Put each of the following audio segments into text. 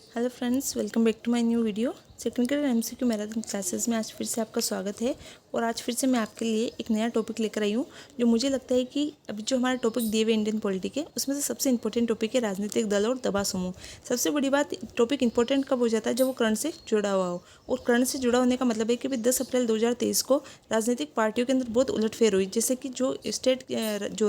Hello friends, welcome back to my new video. Technical MCQ marathon classes में आज फिर से आपका स्वागत है। और आज फिर से मैं आपके लिए एक नया टॉपिक लेकर आई हूँ, जो मुझे लगता है कि अभी जो हमारा टॉपिक दिए हुए इंडियन पॉलिटी के, उसमें से सबसे इंपॉर्टेंट टॉपिक है राजनीतिक दल और दबा समूह। सबसे बड़ी बात, टॉपिक इंपॉर्टेंट कब हो जाता है? जब वो करंट से जुड़ा हुआ हो। और करंट से जुड़ा होने का मतलब है कि 10 अप्रैल 2023 को राजनीतिक पार्टियों के अंदर बहुत उलटफेर हुई। जैसे कि जो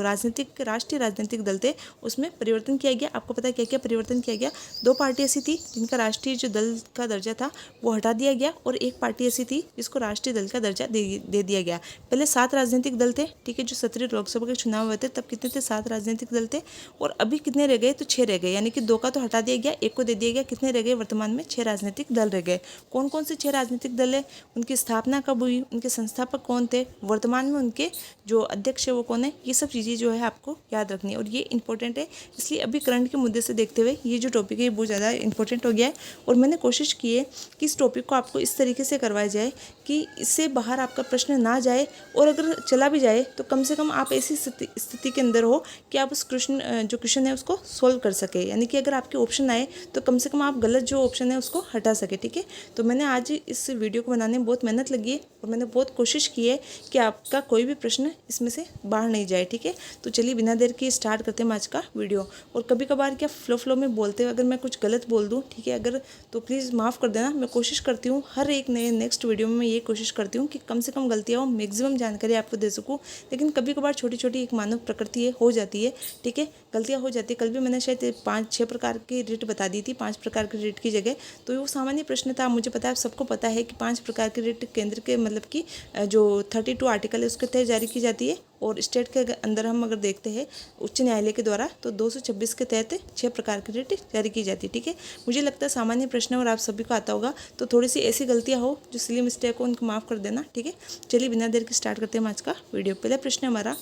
राष्ट्रीय राजनीतिक दल थे, उसमें परिवर्तन किया गया। आपको पता है क्या क्या परिवर्तन किया गया? 2 पार्टी ऐसी थी जिनका राष्ट्रीय जो दल का दर्जा था वो हटा दिया गया, और एक पार्टी ऐसी थी जिसको राष्ट्रीय दल का दर्जा दे दिया गया। पहले 7 राजनीतिक दल थे, ठीक है। जो 17 लोकसभा के चुनाव हुए थे तब कितने थे? 7 राजनीतिक दल थे। और अभी कितने रह गए? तो 6 रह गए, यानी कि 2 का तो हटा दिया गया, 1 को दे दिया गया। कितने रह गए? वर्तमान में 6 राजनीतिक दल रह गए। कौन कौन से 6 राजनीतिक दल है? उनकी स्थापना कब हुई? उनके संस्थापक कौन थे? वर्तमान में उनके जो अध्यक्ष है वो कौन है? ये सब चीज़ें जो है आपको याद रखनी है, और ये इंपॉर्टेंट है। इसलिए अभी करंट के मुद्दे से देखते हुए ये जो टॉपिक है ये बहुत ज़्यादा इंपॉर्टेंट हो गया है। और मैंने कोशिश की है कि इस टॉपिक को आपको इस तरीके से करवाया जाए कि इससे बाहर आपका प्रश्न ना जाए, और अगर चला भी जाए तो कम से कम आप ऐसी स्थिति के अंदर हो कि आप उस क्वेश्चन है उसको सोल्व कर सके। यानी कि अगर आपके ऑप्शन आए तो कम से कम आप गलत जो ऑप्शन है उसको हटा सके, ठीक है। तो मैंने आज इस वीडियो को बनाने में बहुत मेहनत लगी है, और मैंने बहुत कोशिश की है कि आपका कोई भी प्रश्न इसमें से बाहर नहीं जाए, ठीक है। तो चलिए बिना देर के स्टार्ट करते हैं आज का वीडियो। और कभी कभार क्या फ्लो में बोलते हुए अगर मैं कुछ गलत बोल दूँ, ठीक है, अगर तो प्लीज़ माफ़ कर देना। मैं कोशिश करती हूँ हर एक नेक्स्ट वीडियो में मैं ये कोशिश करती हूँ कि कम से कम गलतियाँ हो, मैक्सिमम जानकारी आपको दे सकूँ। लेकिन कभी कभार छोटी छोटी एक मानव प्रकृति है, हो जाती है, ठीक है, गलतियाँ हो जाती है। कल भी मैंने शायद 5-6 प्रकार की रिट बता दी थी, 5 प्रकार की रिट की जगह। तो वो सामान्य प्रश्न था। मुझे पता है, आप सबको पता है कि 5 प्रकार की रिट केंद्र के मतलब कि जो 32 आर्टिकल है उसके तहत जारी की जाती है। और स्टेट के अंदर हम अगर देखते हैं उच्च न्यायालय के द्वारा, तो 226 के तहत 6 प्रकार की रिट जारी की जाती है, ठीक है। मुझे लगता है सामान्य प्रश्न और आप सभी को आता होगा, तो थोड़ी सी ऐसी गलतियां हो जो सिली मिस्टेक हो उनको माफ़ कर देना, ठीक है। चलिए बिना देर के स्टार्ट करते हैं आज का वीडियो। पहला प्रश्न हमारा,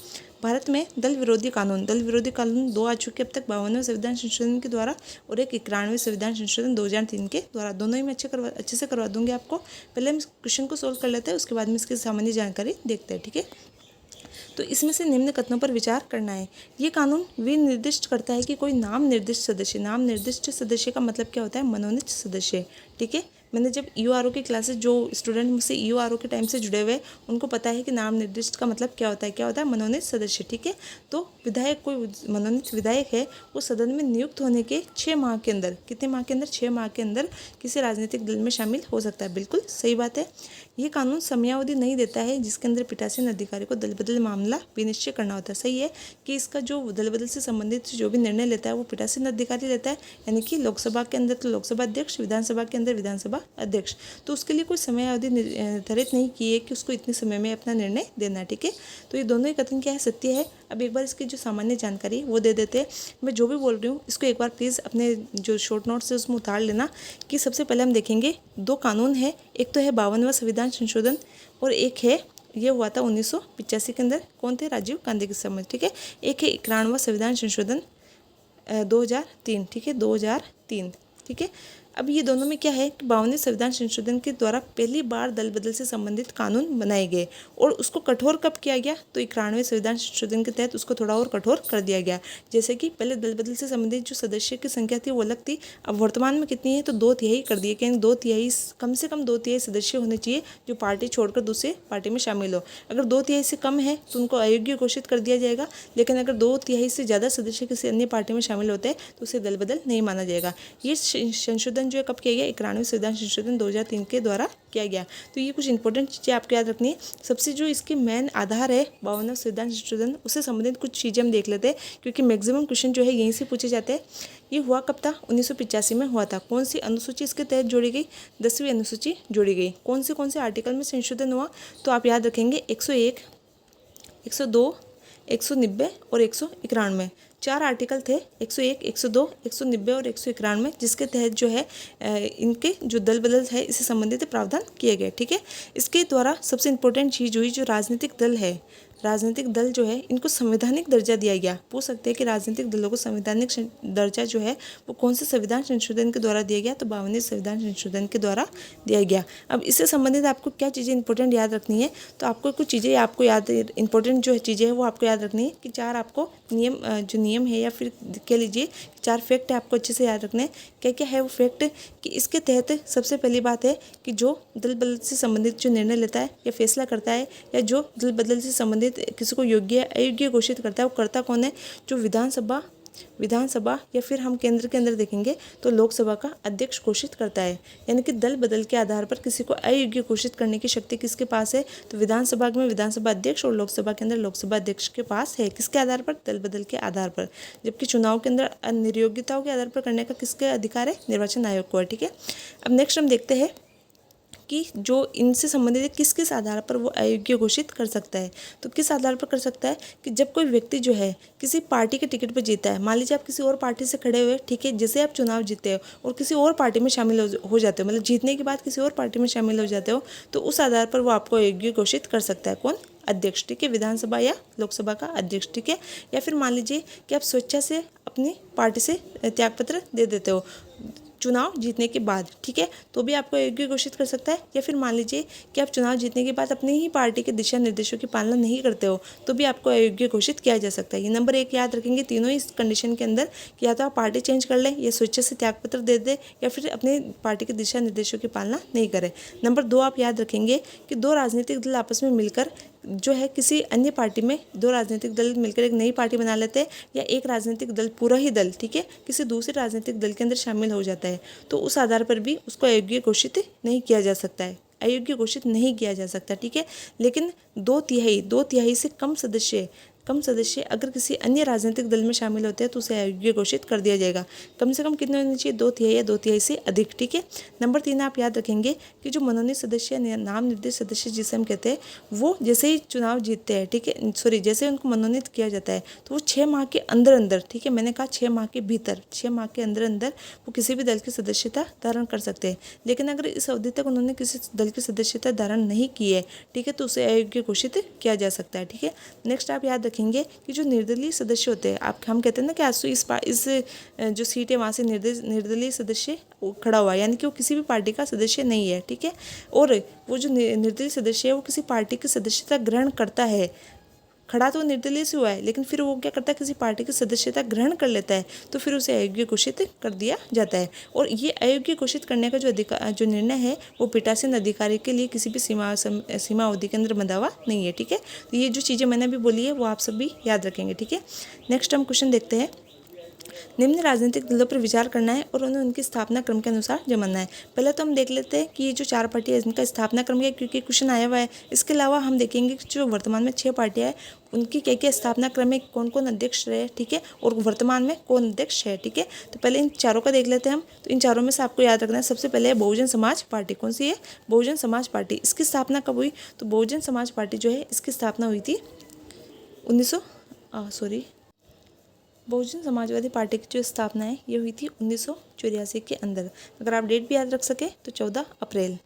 भारत में दल विरोधी कानून 2 आ चुके अब तक, 52वें संविधान संशोधन के द्वारा और एक 91वें संविधान संशोधन 2003 के द्वारा। दोनों ही मैं अच्छे से करवा दूंगी आपको। पहले हम क्वेश्चन को सोल्व कर लेते हैं, उसके बाद में इसकी सामान्य जानकारी देखते हैं, ठीक है। तो इसमें से निम्न कथनों पर विचार करना है। ये कानून विनिर्दिष्ट करता है कि कोई नाम निर्दिष्ट सदस्य का मतलब क्या होता है? मनोनीत सदस्य, ठीक है। मैंने जब ईओआरओ की क्लासेस, जो स्टूडेंट मुझसे ईओआरओ के टाइम से जुड़े हुए उनको पता है कि नाम निर्दिष्ट का मतलब क्या होता है? मनोनीत सदस्य, ठीक है। तो विधायक, कोई मनोनीत विधायक है, वो सदन में नियुक्त होने के 6 माह के अंदर, कितने माह के अंदर? 6 माह के अंदर किसी राजनीतिक दल में शामिल हो सकता है। बिल्कुल सही बात है। ये कानून समयावधि नहीं देता है जिसके अंदर पीठासीन अधिकारी को दल बदल मामला विनिश्चय करना होता है। सही है कि इसका जो दल बदल से संबंधित जो भी निर्णय लेता है वो पीठासीन अधिकारी लेता है, यानी कि लोकसभा के अंदर तो लोकसभा अध्यक्ष, विधानसभा के अंदर विधानसभा अध्यक्ष। तो उसके लिए कोई समयावधि निर्धारित नहीं की है कि उसको इतने समय में अपना निर्णय देना है, ठीक है। तो ये दोनों ही कथन क्या है? सत्य है। अब एक बार इसकी जो सामान्य जानकारी वो दे देते हैं। मैं जो भी बोल रही हूँ इसको एक बार प्लीज़ अपने जो शॉर्ट नोट्स है उसमें उतार लेना। कि सबसे पहले हम देखेंगे 2 कानून है। एक तो है 52वां संविधान संशोधन, और एक है, ये हुआ था 1985 के अंदर। कौन थे? राजीव गांधी के समय, ठीक है। एक है 91वां संविधान संशोधन 2003, ठीक है, 2003, ठीक है। अब ये दोनों में क्या है कि 52वें संविधान संशोधन के द्वारा पहली बार दल बदल से संबंधित कानून बनाए गए, और उसको कठोर कब किया गया? तो 91वें संविधान संशोधन के तहत उसको थोड़ा और कठोर कर दिया गया। जैसे कि पहले दल बदल से संबंधित जो सदस्य की संख्या थी वो अलग थी, अब वर्तमान में कितनी है? तो 2/3 कर दिए, यानी 2/3, कम से कम 2/3 सदस्य होने चाहिए जो पार्टी छोड़कर दूसरे पार्टी में शामिल हो। अगर 2/3 से कम है तो उनको अयोग्य घोषित कर दिया जाएगा, लेकिन अगर 2/3 से ज़्यादा सदस्य किसी अन्य पार्टी में शामिल होते हैं तो उसे दल बदल नहीं माना जाएगा। ये संशोधन जो है कब किया गया? 91वें संविधान संशोधन 2003 के द्वारा किया गया। तो ये कुछ इंपॉर्टेंट चीज़ें आपको याद रखनी है। सबसे जो इसके मेन आधार है 52वां संविधान संशोधन, उससे संबंधित कुछ चीज़ें हम देख लेते हैं, क्योंकि मैक्सिमम क्वेश्चन जो है यहीं से पूछे जाते हैं। ये हुआ कब था? 1985 में हुआ था। कौन सी अनुसूची इसके तहत जोड़ी गई? 10वीं अनुसूची जोड़ी गई। कौन से आर्टिकल में संशोधन हुआ? तो आप याद रखेंगे 101, 102, 190 और 191। 4 आर्टिकल थे, 101, 102, 190 और 191, जिसके तहत जो है इनके जो दल बदल है इससे संबंधित प्रावधान किए गए, ठीक है। इसके द्वारा सबसे इंपॉर्टेंट चीज़ हुई, जो राजनीतिक दल जो है इनको संवैधानिक दर्जा दिया गया। पूछ सकते हैं कि राजनीतिक दलों को संवैधानिक दर्जा जो है वो कौन से संविधान संशोधन के द्वारा दिया गया? तो 52वें संविधान संशोधन के द्वारा दिया गया। अब इससे संबंधित आपको क्या चीज़ें इंपॉर्टेंट याद रखनी है? तो आपको कुछ चीज़ें आपको याद, इंपॉर्टेंट जो चीज़ें हैं वो आपको याद रखनी है कि 4 आपको नियम है, या फिर कह लीजिए 4 फैक्ट है आपको अच्छे से याद रखने हैं। क्या क्या है वो फैक्ट कि इसके तहत सबसे पहली बात है कि जो दल बदल से संबंधित जो निर्णय लेता है या फैसला करता है या जो दल बदल से संबंधित किसी को योग्य या अयोग्य घोषित करता है वो करता कौन है? जो विधानसभा या फिर हम केंद्र के अंदर देखेंगे तो लोकसभा का अध्यक्ष घोषित करता है। यानी कि दल बदल के आधार पर किसी को अयोग्य घोषित करने की शक्ति किसके पास है? तो विधानसभा में विधानसभा अध्यक्ष और लोकसभा के अंदर लोकसभा अध्यक्ष के पास है। किसके आधार पर? दल बदल के आधार पर। जबकि चुनाव के अंदर निर्योग्यताओं के आधार पर करने का किसके अधिकार है? निर्वाचन आयोग को है। ठीक है, अब नेक्स्ट हम देखते हैं कि जो इनसे संबंधित है किस किस आधार पर वो अयोग्य घोषित कर सकता है। तो किस आधार पर कर सकता है कि जब कोई व्यक्ति जो है किसी पार्टी के टिकट पर जीता है, मान लीजिए आप किसी और पार्टी से खड़े हुए, ठीक है, जैसे आप चुनाव जीते हो और किसी और पार्टी में शामिल हो जाते हो, मतलब जीतने के बाद किसी और पार्टी में शामिल हो जाते हो, तो उस आधार पर वो आपको अयोग्य घोषित कर सकता है। कौन? अध्यक्ष। ठीक है, विधानसभा या लोकसभा का अध्यक्ष। ठीक है, या फिर मान लीजिए कि आप स्वेच्छा से अपनी पार्टी से त्यागपत्र दे देते हो चुनाव जीतने के बाद, ठीक है, तो भी आपको अयोग्य घोषित कर सकता है। या फिर मान लीजिए कि आप चुनाव जीतने के बाद अपनी ही पार्टी के दिशा निर्देशों की पालना नहीं करते हो, तो भी आपको अयोग्य घोषित किया जा सकता है। ये नंबर 1 याद रखेंगे तीनों इस कंडीशन के अंदर कि या तो आप पार्टी चेंज कर लें या स्वेच्छा से त्यागपत्र दे दें या फिर अपनी पार्टी के दिशा निर्देशों की पालना नहीं करें। नंबर 2 आप याद रखेंगे कि 2 राजनीतिक दल आपस में मिलकर जो है किसी अन्य पार्टी में 2 राजनीतिक दल मिलकर एक नई पार्टी बना लेते हैं या एक राजनीतिक दल पूरा ही दल, ठीक है, किसी दूसरे राजनीतिक दल के अंदर शामिल हो जाता है, तो उस आधार पर भी उसको अयोग्य घोषित नहीं किया जा सकता है, अयोग्य घोषित नहीं किया जा सकता। ठीक है, लेकिन 2/3 से कम सदस्य अगर किसी अन्य राजनीतिक दल में शामिल होते हैं तो उसे अयोग्य घोषित कर दिया जाएगा। कम से कम कितने होने चाहिए? 2/3 या 2/3 से अधिक। ठीक है, नंबर 3 आप याद रखेंगे कि जो मनोनीत सदस्य नाम निर्देशित सदस्य जिसे हम कहते हैं वो जैसे ही चुनाव जीतते हैं, ठीक है, सॉरी जैसे उनको मनोनीत किया जाता है तो वो 6 माह के अंदर, ठीक है, मैंने कहा 6 माह के भीतर, 6 माह के अंदर वो किसी भी दल की सदस्यता धारण कर सकते हैं। लेकिन अगर इस अवधि तक उन्होंने किसी दल की सदस्यता धारण नहीं की है, ठीक है, तो उसे अयोग्य घोषित किया जा सकता है। ठीक है, नेक्स्ट आप याद रखेंगे कि जो निर्दलीय सदस्य होते हैं, हम कहते हैं ना कि आज तो इस जो सीट है वहाँ से निर्दलीय सदस्य खड़ा हुआ है, यानी कि वो किसी भी पार्टी का सदस्य नहीं है। ठीक है, और वो जो निर्दलीय सदस्य है वो किसी पार्टी की सदस्यता ग्रहण करता है, खड़ा तो निर्दलीय से हुआ है लेकिन फिर वो क्या करता है, किसी पार्टी की सदस्यता ग्रहण कर लेता है, तो फिर उसे अयोग्य घोषित कर दिया जाता है। और ये अयोग्य घोषित करने का जो निर्णय है वो पीठासीन अधिकारी के लिए किसी भी सीमा अवधि के अंदर बंधा हुआ नहीं है। ठीक है, तो ये जो चीज़ें मैंने अभी बोली है वो आप सब भी याद रखेंगे। ठीक है, नेक्स्ट हम क्वेश्चन देखते हैं। निम्न राजनीतिक दलों पर विचार करना है और उन्हें उनकी स्थापना क्रम के अनुसार जमाना है। पहले तो हम देख लेते हैं कि ये जो 4 पार्टियां इनका स्थापना क्रम है, क्योंकि क्वेश्चन आया हुआ है। इसके अलावा हम देखेंगे कि जो वर्तमान में 6 पार्टियां हैं उनकी क्या क्या स्थापना क्रम में कौन कौन अध्यक्ष रहे, ठीक है, और वर्तमान में कौन अध्यक्ष है। ठीक है, तो पहले इन चारों का देख लेते हैं हम। तो इन चारों में से आपको याद रखना है, सबसे पहले है बहुजन समाज पार्टी। कौन सी है? बहुजन समाज पार्टी। इसकी स्थापना कब हुई? तो बहुजन समाज पार्टी जो है इसकी स्थापना हुई थी बहुजन समाजवादी पार्टी की जो स्थापना है ये हुई थी 1984 के अंदर। अगर आप डेट भी याद रख सके तो 14 अप्रैल।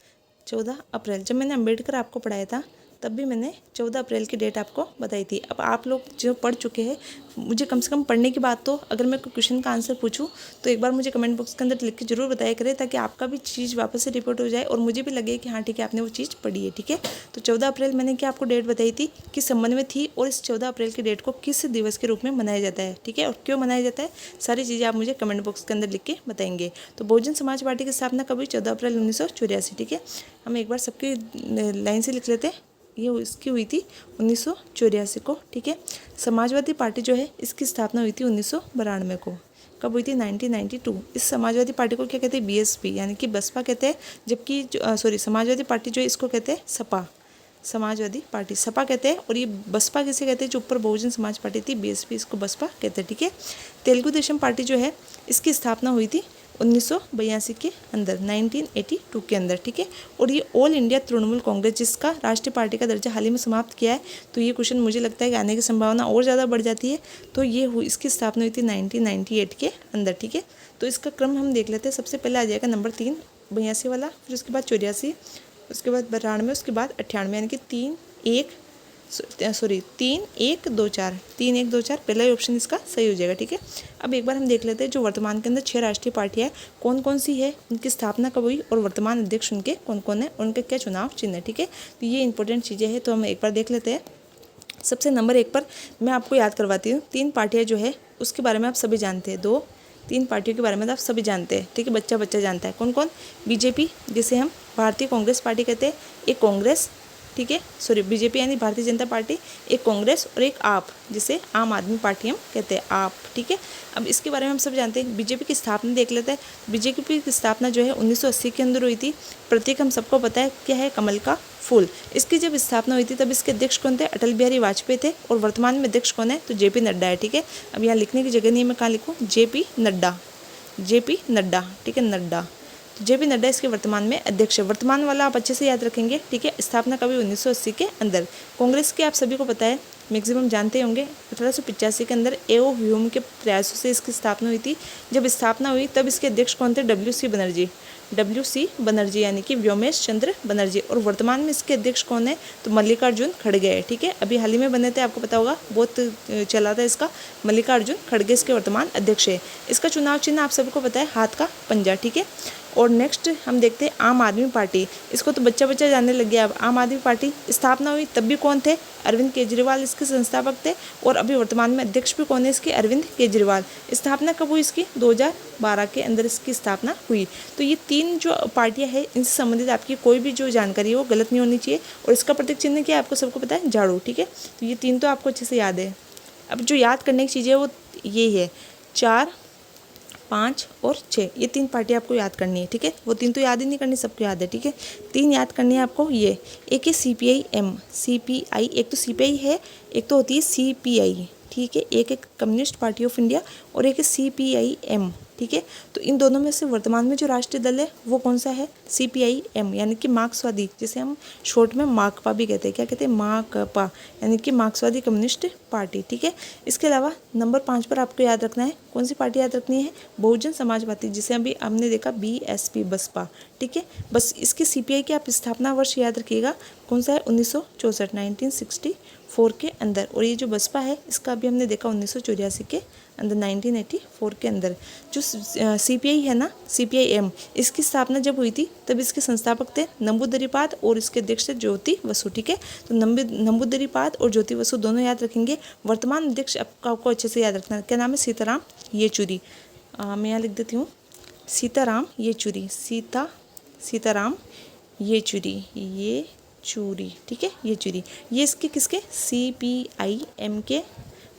जब मैंने अम्बेडकर आपको पढ़ाया था तब भी मैंने 14 अप्रैल की डेट आपको बताई थी। अब आप लोग जो पढ़ चुके हैं, मुझे कम से कम पढ़ने की बात तो अगर मैं कोई क्वेश्चन का आंसर पूछूं तो एक बार मुझे कमेंट बॉक्स के अंदर लिख के जरूर बताया करें, ताकि आपका भी चीज़ वापस से रिपोर्ट हो जाए और मुझे भी लगे कि हाँ ठीक है आपने वो चीज़ पढ़ी है। ठीक है, तो 14 अप्रैल मैंने क्या आपको डेट बताई थी, किस संबंध में थी, और इस 14 अप्रैल की डेट को किस दिवस के रूप में मनाया जाता है, ठीक है, और क्यों मनाया जाता है, सारी चीज़ें आप मुझे कमेंट बॉक्स के अंदर लिख के बताएंगे। तो बहुजन समाज पार्टी की स्थापना कब हुई? 14 अप्रैल 1984। ठीक है, हम एक बार सबकी लाइन से लिख लेते हैं। ये इसकी हुई थी 1984 को। ठीक है, समाजवादी पार्टी जो है इसकी स्थापना हुई थी 1992 को। कब हुई थी? 1992। इस समाजवादी पार्टी को क्या कहते हैं? बीएसपी, यानी कि बसपा कहते हैं। जबकि समाजवादी पार्टी जो है इसको कहते हैं सपा। समाजवादी पार्टी सपा कहते हैं, और ये बसपा किसे कहते हैं? जो ऊपर बहुजन समाज पार्टी थी बीएसपी, इसको बसपा कहते हैं। ठीक है, तेलुगु देशम पार्टी जो है इसकी स्थापना हुई थी 1982 के अंदर, 1982 के अंदर। ठीक है, और ये ऑल इंडिया तृणमूल कांग्रेस जिसका राष्ट्रीय पार्टी का दर्जा हाल ही में समाप्त किया है, तो ये क्वेश्चन मुझे लगता है कि आने की संभावना और ज़्यादा बढ़ जाती है। तो इसकी स्थापना हुई थी 1998 के अंदर। ठीक है, तो इसका क्रम हम देख लेते हैं। सबसे पहले आ जाएगा नंबर 3 82 वाला, फिर उसके बाद 84, उसके बाद 92, उसके बाद 98, यानी कि 3 1 2 4 पहला ही ऑप्शन इसका सही हो जाएगा। ठीक है, अब एक बार हम देख लेते हैं जो वर्तमान के अंदर 6 राष्ट्रीय पार्टियां हैं कौन कौन सी है, उनकी स्थापना कब हुई और वर्तमान अध्यक्ष उनके कौन कौन है, उनका क्या चुनाव चिन्ह है। ठीक है, तो ये इंपॉर्टेंट चीज़ें हैं, तो हम एक बार देख लेते हैं। सबसे नंबर 1 पर मैं आपको याद करवाती हूँ, 3 पार्टियाँ जो है उसके बारे में आप सभी जानते हैं। 2 3 पार्टियों के बारे में तो आप सभी जानते हैं, ठीक है, बच्चा बच्चा जानता है। कौन कौन? बीजेपी जिसे हम भारतीय कांग्रेस पार्टी कहते हैं, एक कांग्रेस, ठीक है, सॉरी बीजेपी यानी भारतीय जनता पार्टी, एक कांग्रेस और एक आप जिसे आम आदमी पार्टी हम कहते हैं, आप, ठीक है। अब इसके बारे में हम सब जानते हैं। बीजेपी की स्थापना देख लेते हैं। बीजेपी की स्थापना जो है 1980 के अंदर हुई थी। प्रतीक हम सबको पता है क्या है, कमल का फूल। इसकी जब स्थापना हुई थी तब इसके अध्यक्ष कौन थे? अटल बिहारी वाजपेयी थे। और वर्तमान में अध्यक्ष कौन है? तो जेपी नड्डा है, ठीक है। अब यहाँ लिखने की जगह नहीं है, मैं कहाँ लिखूँ? जेपी नड्डा, जेपी नड्डा, ठीक है, नड्डा। जेपी नड्डा इसके वर्तमान में अध्यक्ष है। वर्तमान वाला आप अच्छे से याद रखेंगे, ठीक है। स्थापना कभी 1980 के अंदर। कांग्रेस के आप सभी को पता है, मैक्सिमम जानते होंगे, 1885 के अंदर ए.ओ. ह्यूम के प्रयासों से इसकी स्थापना हुई थी। जब स्थापना हुई तब इसके अध्यक्ष कौन थे? डब्ल्यू.सी. बनर्जी, डब्ल्यू.सी. बनर्जी यानी कि व्योमेश चंद्र बनर्जी। और वर्तमान में इसके अध्यक्ष कौन है? तो मल्लिकार्जुन खड़गे है, ठीक है। अभी हाल ही में बने थे, आपको पता होगा, बहुत चला था इसका। मल्लिकार्जुन खड़गे इसके वर्तमान अध्यक्ष है। इसका चुनाव चिन्ह आप सबको पता है, हाथ का पंजा, ठीक है। और नेक्स्ट हम देखते हैं आम आदमी पार्टी। इसको तो बच्चा बच्चा जानने लग गया। अब आम आदमी पार्टी स्थापना हुई तब भी कौन थे? अरविंद केजरीवाल इसके संस्थापक थे। और अभी वर्तमान में अध्यक्ष भी कौन है इसके? अरविंद केजरीवाल। स्थापना कब हुई इसकी? 2012 के अंदर इसकी स्थापना हुई। तो ये 3 जो पार्टियां हैं, इनसे संबंधित आपकी कोई भी जो जानकारी है वो गलत नहीं होनी चाहिए। और इसका प्रतीक चिन्ह क्या है आपको सबको पता है? झाड़ू, ठीक है। तो ये 3 तो आपको अच्छे से याद है। अब जो याद करने की चीज़ें वो ये है, 4, 5 और 6, ये 3 पार्टी आपको याद करनी है, ठीक है। वो 3 तो याद ही नहीं करनी, सबको याद है, ठीक है। 3 याद करनी है आपको। ये एक है CPI-M, CPI, एक तो CPI है, एक तो होती है CPI, ठीक है। एक कम्युनिस्ट पार्टी ऑफ इंडिया और एक है CPI-M, ठीक है। तो इन दोनों में से वर्तमान में जो राष्ट्रीय दल है वो कौन सा है? CPI-M यानी कि मार्क्सवादी, जिसे हम शॉर्ट में माकपा भी कहते हैं। क्या कहते हैं? माकपा, यानी कि मार्क्सवादी कम्युनिस्ट पार्टी, ठीक है। इसके अलावा नंबर 5 पर आपको याद रखना है, कौन सी पार्टी याद रखनी है? बहुजन समाज पार्टी, जिसे अभी हमने देखा BSP, बसपा, ठीक है। बस इसके CPI के आप स्थापना वर्ष याद रखिएगा, कौन सा है? 1964, 1964 के अंदर। और ये जो बसपा है इसका अभी हमने देखा 1984 के अंदर, 1984 के अंदर। जो CPI है ना, CPI-M, इसकी स्थापना जब हुई थी तब इसके संस्थापक थे नंबूदरीपाद और इसके अध्यक्ष थे ज्योति बसु, ठीक है। तो नंबूदरीपाद और ज्योति बसु दोनों याद रखेंगे। वर्तमान अध्यक्ष आपको अच्छे से याद रखना है, क्या नाम है? सीताराम येचुरी। मैं यहाँ लिख देती हूँ, सीताराम येचुरी, सीताराम येचुरी, येचुरी, ठीक है, येचुरी। ये इसके किसके? CPI-M के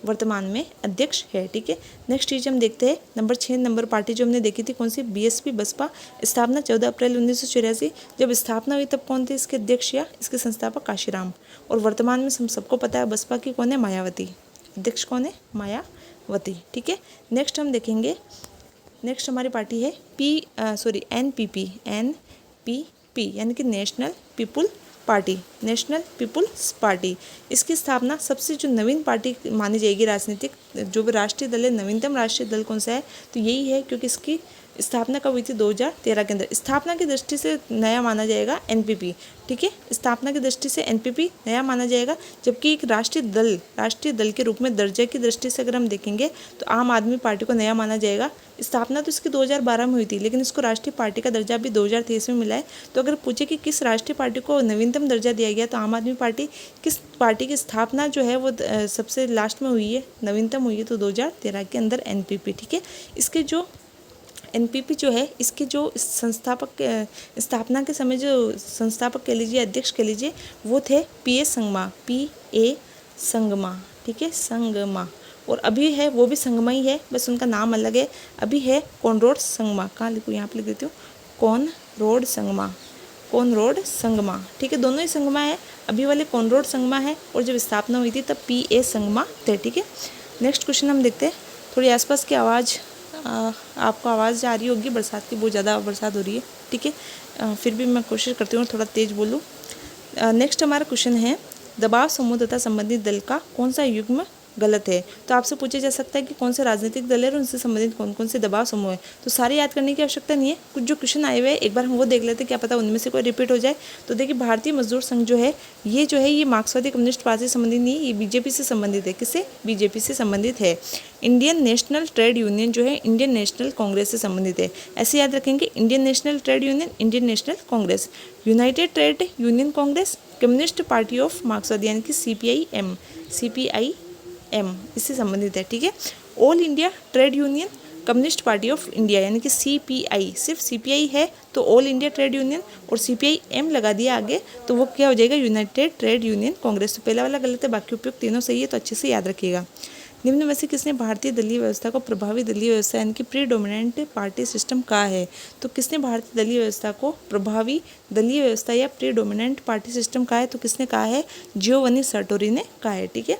वर्तमान में अध्यक्ष है, ठीक है। नेक्स्ट चीज हम देखते हैं, नंबर 6 नंबर पार्टी जो हमने देखी थी, कौन सी? BSP, बसपा। स्थापना 14 अप्रैल 1984। जब स्थापना हुई तब कौन थे इसके अध्यक्ष या इसके संस्थापक? काशीराम। और वर्तमान में हम सबको पता है बसपा की कौन है? मायावती। अध्यक्ष कौन है? मायावती, ठीक है। नेक्स्ट हम देखेंगे, नेक्स्ट हमारी पार्टी है NPP यानी कि नेशनल पीपुल पार्टी, नेशनल पीपुल्स पार्टी। इसकी स्थापना सबसे जो नवीन पार्टी मानी जाएगी राजनीतिक, जो भी राष्ट्रीय दल है, नवीनतम राष्ट्रीय दल कौन सा है? तो यही है, क्योंकि इसकी स्थापना कब हुई थी? 2013 के अंदर। स्थापना की दृष्टि से नया माना जाएगा NPP, ठीक है। स्थापना की दृष्टि से NPP नया माना जाएगा, जबकि एक राष्ट्रीय दल के रूप में दर्जे की दृष्टि से अगर हम देखेंगे तो आम आदमी पार्टी को नया माना जाएगा। स्थापना तो इसकी 2012 में हुई थी, लेकिन इसको राष्ट्रीय पार्टी का दर्जा भी 2023 में मिला है। तो अगर पूछे कि किस राष्ट्रीय पार्टी को नवीनतम दर्जा दिया गया, तो आम आदमी पार्टी। किस पार्टी की स्थापना जो है वो सबसे लास्ट में हुई है, नवीनतम हुई है, तो 2013 के अंदर NPP, ठीक है। इसके जो NPP जो है, इसके जो संस्थापक, स्थापना के समय जो संस्थापक कह लीजिए, अध्यक्ष कह लीजिए, वो थे PA संगमा, PA संगमा, ठीक है, संगमा। और अभी है वो भी संगमा ही है, बस उनका नाम अलग है। अभी है कॉनराड संगमा, कहाँ लिखूँ? यहाँ पे लिख देती हूँ, कॉनराड संगमा, ठीक है। दोनों ही संगमा है, अभी वाले कॉनराड संगमा है, और जब स्थापना हुई थी तब PA संगमा थे, ठीक है। नेक्स्ट क्वेश्चन हम देखते हैं। थोड़ी आसपास की आवाज़, आपको आवाज़ आ रही होगी, बरसात की, बहुत ज़्यादा बरसात हो रही है, ठीक है। फिर भी मैं कोशिश करती हूँ थोड़ा तेज़ बोलूँ। नेक्स्ट हमारा क्वेश्चन है, दबाव समूह तथा संबंधित दल का कौन सा युग्म गलत है? तो आपसे पूछा जा सकता है कि कौन से राजनीतिक दल है और उनसे संबंधित कौन कौन से दबाव समूह है। तो सारे याद करने की आवश्यकता नहीं है, कुछ जो क्वेश्चन आए हुए हैं एक बार हम वो देख लेते हैं, क्या पता उनमें से कोई रिपीट हो जाए। तो देखिए, भारतीय मजदूर संघ जो है ये मार्क्सवादी कम्युनिस्ट पार्टी से संबंधित नहीं है, ये BJP से संबंधित है। किससे? BJP से संबंधित है। इंडियन नेशनल ट्रेड यूनियन जो है इंडियन नेशनल कांग्रेस से संबंधित है। ऐसे याद रखेंगे, Indian national trade union, Indian national Congress. United trade union Congress, communist party of मार्क्सवादी यानी कि CPI-M इससे संबंधित है, ठीक है। All India trade union, communist party of India यानी कि CPI, सिर्फ CPI है तो ऑल इंडिया ट्रेड यूनियन, और CPI-M लगा दिया आगे तो वो क्या हो जाएगा, यूनाइटेड ट्रेड यूनियन कांग्रेस। तो पहला वाला गलत है, बाकी उपयुक्त तीनों सही है, तो अच्छे से याद रखिएगा। निम्न में से किसने भारतीय दलीय व्यवस्था को प्रभावी दलीय व्यवस्था यानी कि प्रीडोमिनेंट पार्टी सिस्टम कहा है? तो किसने भारतीय दलीय व्यवस्था को प्रभावी दलीय व्यवस्था या प्रीडोमिनेंट पार्टी सिस्टम कहा है? तो किसने कहा है? जियोवनी सर्टोरी ने कहा है। ठीक है,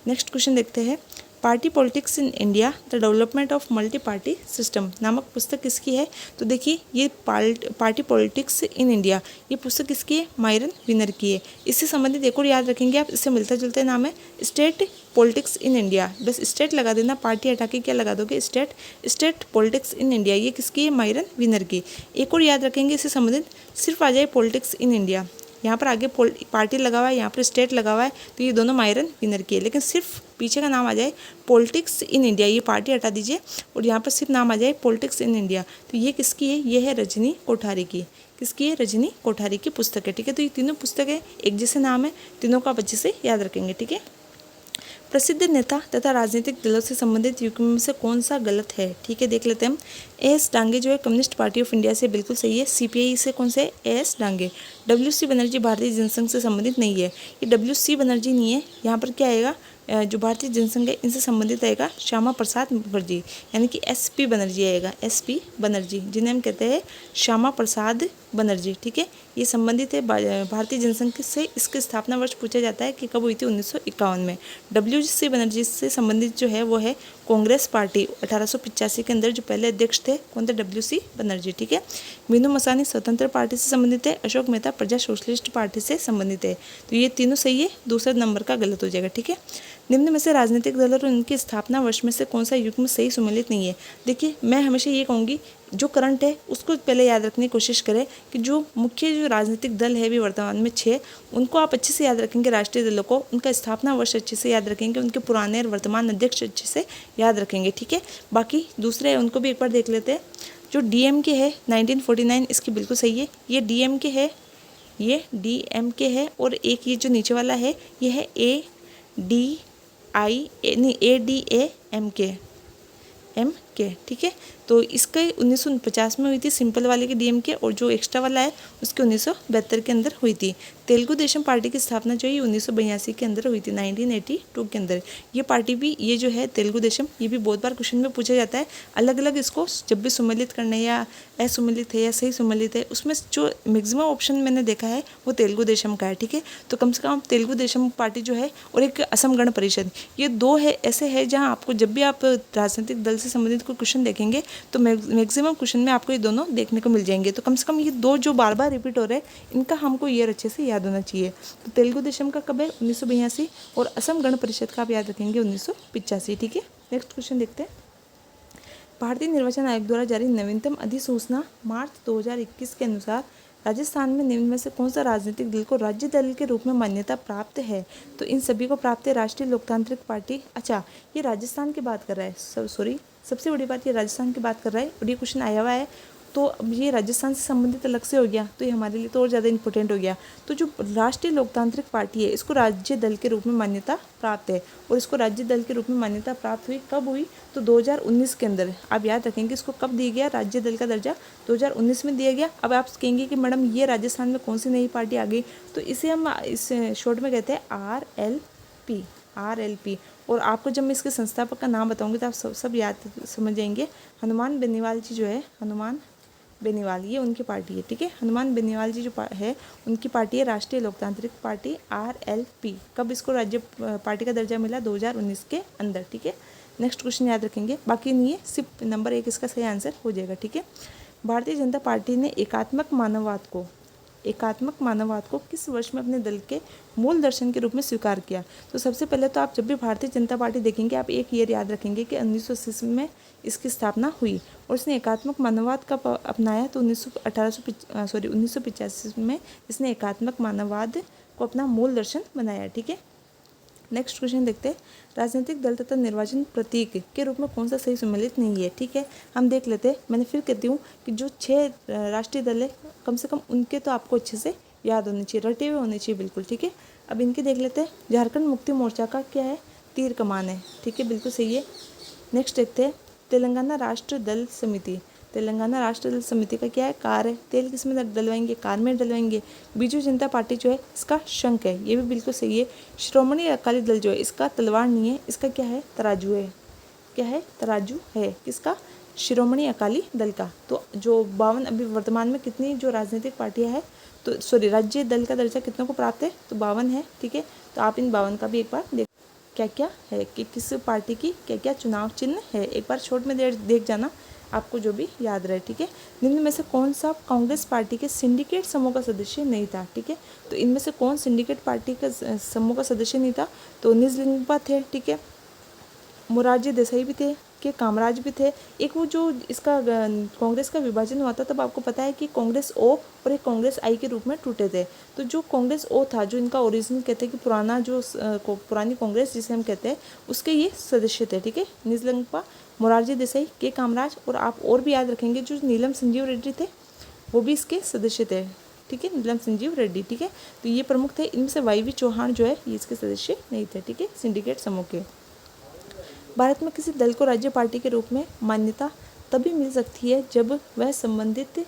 नेक्स्ट क्वेश्चन देखते हैं। Party politics in India the development of multi party system नामक पुस्तक किसकी है? तो देखिए ये पार्टी पॉलिटिक्स इन इंडिया, ये पुस्तक किसकी है? मायरन विनर की है। इससे संबंधित एक और याद रखेंगे आप, इससे मिलता जुलता नाम है स्टेट पॉलिटिक्स इन इंडिया, बस स्टेट लगा देना, पार्टी हटा के क्या लगा दोगे? स्टेट पॉलिटिक्स इन इंडिया, ये किसकी है? मायरन विनर की। एक और याद रखेंगे इससे संबंधित, सिर्फ आ जाए पॉलिटिक्स इन इंडिया, यहाँ पर आगे पार्टी लगा हुआ है, यहाँ पर स्टेट लगा हुआ है, तो ये दोनों मायरन विनर की है। लेकिन सिर्फ पीछे का नाम आ जाए पॉलिटिक्स इन इंडिया, ये पार्टी हटा दीजिए और यहाँ पर सिर्फ नाम आ जाए पॉलिटिक्स इन इंडिया, तो ये किसकी है? ये है रजनी कोठारी की। किसकी है? रजनी कोठारी की पुस्तक है। ठीक है, तो ये तीनों पुस्तकें एक जैसे नाम है, तीनों को आप अच्छे से याद रखेंगे। ठीक है, प्रसिद्ध नेता तथा राजनीतिक दलों से संबंधित युग्म में से कौन सा गलत है? ठीक है, देख लेते हैं हम। एस डांगे जो है कम्युनिस्ट पार्टी ऑफ इंडिया से बिल्कुल सही है। CPI से कौन से? एस डांगे। WC बनर्जी भारतीय जनसंघ से संबंधित नहीं है, ये WC बनर्जी नहीं है, यहाँ पर क्या आएगा? जो भारतीय जनसंघ है इनसे संबंधित आएगा श्यामा प्रसाद मुखर्जी, यानी कि SP बनर्जी आएगा, SP बनर्जी, जिन्हें हम कहते हैं श्यामा प्रसाद बनर्जी। ठीक है, ये संबंधित है भारतीय जनसंघ से। इसकी स्थापना वर्ष पूछा जाता है कि कब हुई थी? 1951 में। WC बनर्जी से संबंधित जो है वो है कांग्रेस पार्टी 1885 के अंदर, जो पहले अध्यक्ष थे कौन थे? WC बनर्जी। ठीक है, मीनू मसानी स्वतंत्र पार्टी से संबंधित है, अशोक मेहता प्रजा सोशलिस्ट पार्टी से संबंधित है, तो ये तीनों सही है, दूसरा नंबर का गलत हो जाएगा। ठीक है, निम्न में से राजनीतिक दल और उनकी स्थापना वर्ष में से कौन सा युग्म सही सुमेलित नहीं है? देखिए मैं हमेशा ये कहूँगी जो करंट है उसको पहले याद रखने की कोशिश करें कि जो मुख्य जो राजनीतिक दल है अभी वर्तमान में 6, उनको आप अच्छे से याद रखेंगे, राष्ट्रीय दलों को, उनका स्थापना वर्ष अच्छे से याद रखेंगे, उनके पुराने और वर्तमान अध्यक्ष अच्छे से याद रखेंगे। ठीक है, बाकी दूसरे उनको भी एक बार देख लेते हैं। जो DMK है 1949, इसकी बिल्कुल सही है, ये DMK है, ये DMK है, और एक ये जो नीचे वाला है ये है ADAMK। ठीक है, तो इसके 1950 में हुई थी सिंपल वाले की DMK, और जो एक्स्ट्रा वाला है उसके 1972 के अंदर हुई थी। तेलुगु देशम पार्टी की स्थापना जो है 1982 के अंदर हुई थी, 1982 के अंदर। ये पार्टी भी, ये जो है तेलुगु देशम, ये भी बहुत बार क्वेश्चन में पूछा जाता है। अलग अलग इसको जब भी सुमेलित करना है या असुमेलित है या सही सुमेलित है, उसमें जो मैक्सिमम ऑप्शन मैंने देखा है वो तेलुगु देशम का है। ठीक है, तो कम से कम तेलुगु देशम पार्टी जो है और एक असम गण परिषद, ये दो है ऐसे है जहाँ आपको जब भी आप राजनीतिक दल से संबंधित कोई क्वेश्चन देखेंगे तो मैक्सिमम क्वेश्चन में आपको ये दोनों देखने को मिल जाएंगे। तो कम से कम ये दो जो बार बार रिपीट हो रहे हैं इनका हमको ईयर अच्छे से याद होना चाहिए। तो तेलुगु देशम का कब है? 1982, और असम गण परिषद का आप याद रखेंगे 1985। ठीक है, नेक्स्ट क्वेश्चन देखते हैं। भारतीय निर्वाचन आयोग द्वारा जारी नवीनतम अधिसूचना मार्च 2021 के अनुसार राजस्थान में निम्न में से कौन सा राजनीतिक दल को राज्य दल के रूप में मान्यता प्राप्त है? तो इन सभी को प्राप्त है राष्ट्रीय लोकतांत्रिक पार्टी। अच्छा, ये राजस्थान की बात कर रहा है, सॉरी, सबसे बड़ी बात ये राजस्थान की बात कर रहा है, और ये क्वेश्चन आया हुआ है, तो अब ये राजस्थान से संबंधित अलग से हो गया, तो ये हमारे लिए तो और ज़्यादा इंपॉर्टेंट हो गया। तो जो राष्ट्रीय लोकतांत्रिक पार्टी है इसको राज्य दल के रूप में मान्यता प्राप्त है, और इसको राज्य दल के रूप में मान्यता प्राप्त हुई कब हुई? तो 2019 के अंदर। आप याद रखेंगे इसको कब दिया गया राज्य दल का दर्जा? 2019 में दिया गया। अब आप कहेंगे कि मैडम ये राजस्थान में कौन सी नई पार्टी आ गई? तो इसे हम इस शॉर्ट में कहते हैं RLP। और आपको जब मैं इसके संस्थापक का नाम बताऊंगी तो आप सब याद समझ जाएंगे। हनुमान बेनीवाल जी जो है, हनुमान बेनीवाल, ये उनकी पार्टी है। ठीक है, हनुमान बेनीवाल जी जो है उनकी पार्टी है राष्ट्रीय लोकतांत्रिक पार्टी RLP। कब इसको राज्य पार्टी का दर्जा मिला? 2019 के अंदर। ठीक है, नेक्स्ट क्वेश्चन याद रखेंगे, बाकी नहीं है, सिर्फ नंबर 1 इसका सही आंसर हो जाएगा। ठीक है, भारतीय जनता पार्टी ने एकात्मक मानववाद को किस वर्ष में अपने दल के मूल दर्शन के रूप में स्वीकार किया? तो सबसे पहले तो आप जब भी भारतीय जनता पार्टी देखेंगे आप एक ईयर याद रखेंगे कि 1980 में इसकी स्थापना हुई, और इसने एकात्मक मानववाद का अपनाया तो 1985 में इसने एकात्मक मानववाद को अपना मूल दर्शन बनाया। ठीक है, नेक्स्ट क्वेश्चन देखते हैं। राजनीतिक दल तथा निर्वाचन प्रतीक के रूप में कौन सा सही सम्मिलित नहीं है? ठीक है, हम देख लेते हैं। मैंने फिर कहती हूँ कि जो 6 राष्ट्रीय दल है कम से कम उनके तो आपको अच्छे से याद होने चाहिए, रटे हुए होने चाहिए बिल्कुल। ठीक है, अब इनके देख लेते हैं। झारखंड मुक्ति मोर्चा का क्या है? तीर कमान है। ठीक है, बिल्कुल सही है। नेक्स्ट देखते हैं। तेलंगाना राष्ट्र दल समिति, तेलंगाना राष्ट्र दल समिति का क्या है, कार है। तेल किस में डलवाएंगे, कार में डलवाएंगे। बीजू जनता पार्टी जो है इसका शंख है, ये भी बिल्कुल सही है। श्रोमणी अकाली दल जो है इसका तलवार नहीं है, इसका क्या है, तराजू है। क्या है, तराजू है। किसका, शिरोमणि अकाली दल का। तो जो 52 अभी वर्तमान में कितनी जो राजनीतिक पार्टियां हैं, तो सॉरी राज्य दल का दर्जा कितनों को प्राप्त है, तो 52 है। ठीक है, तो आप इन 52 का भी एक बार देख क्या क्या है कि किस पार्टी की क्या क्या चुनाव चिन्ह है, एक बार शॉर्ट में देख जाना, आपको जो भी याद रहे। ठीक है, निम्न में से कौन सा कांग्रेस पार्टी के सिंडिकेट समूह का सदस्य नहीं था। ठीक है, तो इनमें से कौन सिंडिकेट पार्टी का समूह का सदस्य नहीं था, तो निजलिंगपा थे। ठीक है, मोरारजी देसाई भी थे, के कामराज भी थे। एक वो जो इसका कांग्रेस का विभाजन हुआ था, तब आपको पता है कि कांग्रेस ओ और एक कांग्रेस आई के रूप में टूटे थे। तो जो कांग्रेस ओ था, जो इनका ओरिजिनल कहते हैं कि पुराना जो पुरानी कांग्रेस जिसे हम कहते हैं, उसके ये सदस्य थे। ठीक है, निजलिंगपा, मोरारजी देसाई, के कामराज, और आप और भी याद रखेंगे जो नीलम संजीव रेड्डी थे, वो भी इसके सदस्य थे। ठीक है, नीलम संजीव रेड्डी। ठीक है, तो ये प्रमुख थे। इनमें से वाई वी चौहान जो है ये इसके सदस्य नहीं थे। ठीक है, सिंडिकेट समूह के। भारत में किसी दल को राज्य पार्टी के रूप में मान्यता तभी मिल सकती है जब वह संबंधित,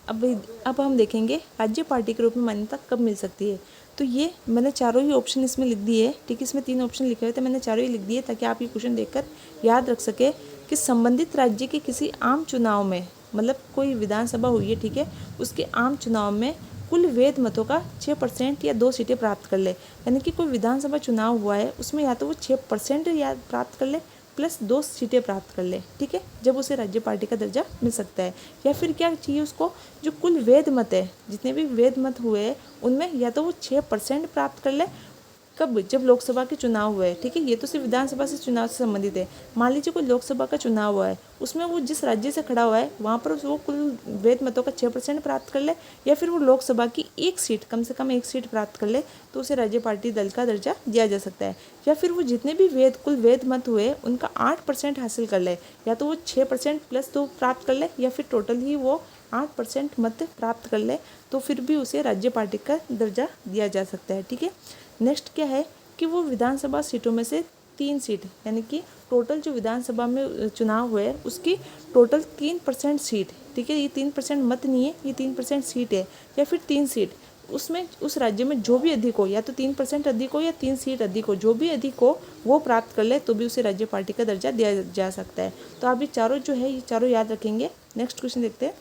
अब हम देखेंगे राज्य पार्टी के रूप में मान्यता कब मिल सकती है। तो ये मैंने चारों ही ऑप्शन इसमें लिख दिए। ठीक है, इसमें 3 ऑप्शन लिखे हुए थे, मैंने चारों ही लिख दिए ताकि आप ये क्वेश्चन देखकर याद रख सके कि संबंधित राज्य के किसी आम चुनाव में, मतलब कोई विधानसभा हुई है, ठीक है, उसके आम चुनाव में कुल वैध मतों का 6% या 2 सीटें प्राप्त कर ले। यानी कि कोई विधानसभा चुनाव हुआ है, उसमें या तो वो 6% या प्राप्त कर ले प्लस 2 सीटें प्राप्त कर ले। ठीक है, जब उसे राज्य पार्टी का दर्जा मिल सकता है। या फिर क्या चाहिए उसको, जो कुल वैध मत है, जितने भी वैध मत हुए उनमें या तो वो 6% प्राप्त कर ले। कब, जब लोकसभा के चुनाव हुए। ठीक है, ये तो सिर्फ विधानसभा से चुनाव से संबंधित है। मान लीजिए कोई लोकसभा का चुनाव हुआ है, उसमें वो जिस राज्य से खड़ा हुआ है वहाँ पर वो कुल वैध मतों का 6% प्राप्त कर ले, या फिर वो लोकसभा की एक सीट, कम से कम एक सीट प्राप्त कर ले, तो उसे राज्य पार्टी दल का दर्जा दिया जा सकता है। या फिर वो जितने भी कुल वैध मत हुए उनका 8% हासिल कर ले, या तो वो 6% प्लस 2 प्राप्त कर ले, या फिर टोटल ही वो 8% मत प्राप्त कर ले, तो फिर भी उसे राज्य पार्टी का दर्जा दिया जा सकता है। ठीक है, नेक्स्ट क्या है कि वो विधानसभा सीटों में से 3 सीट, यानी कि टोटल जो विधानसभा में चुनाव हुए उसकी टोटल 3% सीट। ठीक है, ये 3% मत नहीं है, ये 3% सीट है, या फिर 3 सीट, उसमें उस राज्य में जो भी अधिक हो, या तो 3% अधिक हो या 3 सीट अधिक हो, जो भी अधिक हो वो प्राप्त कर ले, तो भी उसे राज्य पार्टी का दर्जा दिया जा सकता है। तो आप ये चारों जो है ये चारों याद रखेंगे। नेक्स्ट क्वेश्चन देखते हैं,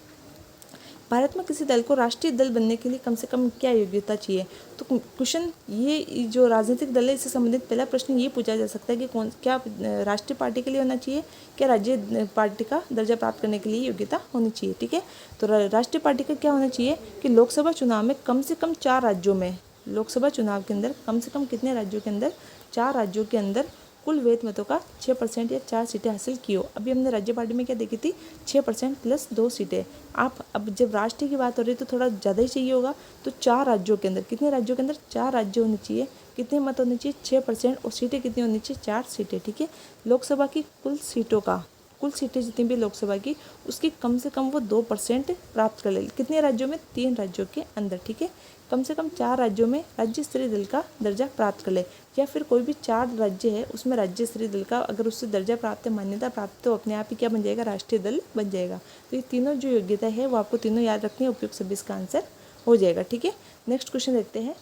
भारत में किसी दल को राष्ट्रीय दल बनने के लिए कम से कम क्या योग्यता चाहिए। तो क्वेश्चन ये जो राजनीतिक दल है इससे संबंधित पहला प्रश्न ये पूछा जा सकता है कि क्या राष्ट्रीय पार्टी के लिए होना चाहिए, क्या राज्य पार्टी का दर्जा प्राप्त करने के लिए योग्यता होनी चाहिए। ठीक है, तो राष्ट्रीय पार्टी का क्या होना चाहिए कि लोकसभा चुनाव में कम से कम 4 राज्यों में, लोकसभा चुनाव के अंदर कम से कम कितने राज्यों के अंदर, 4 राज्यों के अंदर कुल वैध मतों का 6% या 4 सीटें हासिल की हो। अभी हमने राज्य पार्टी में क्या देखी थी, 6% प्लस 2 सीटें। आप अब जब राष्ट्रीय की बात हो रही है तो थोड़ा ज़्यादा ही चाहिए होगा, तो 4 राज्यों के अंदर, कितने राज्यों के अंदर, 4 राज्य होने चाहिए। कितने मत होने चाहिए, 6%, और सीटें कितनी होनी चाहिए, 4 सीटें। ठीक है, लोकसभा की कुल सीटों का, कुल सीटें जितनी भी लोकसभा की, उसकी कम से कम वो 2% प्राप्त कर ले। कितने राज्यों में, 3 राज्यों के अंदर। ठीक है, कम से कम 4 राज्यों में राज्य स्तरीय दल का दर्जा प्राप्त कर ले, या फिर कोई भी 4 राज्य है उसमें राज्य स्तरीय दल का अगर उससे दर्जा प्राप्त है, मान्यता प्राप्त, तो अपने आप ही क्या बन जाएगा, राष्ट्रीय दल बन जाएगा। तो ये तीनों जो योग्यता है वो आपको तीनों याद रखनी है, उपयुक्त सभी इसका आंसर हो जाएगा। ठीक है, नेक्स्ट क्वेश्चन देखते हैं।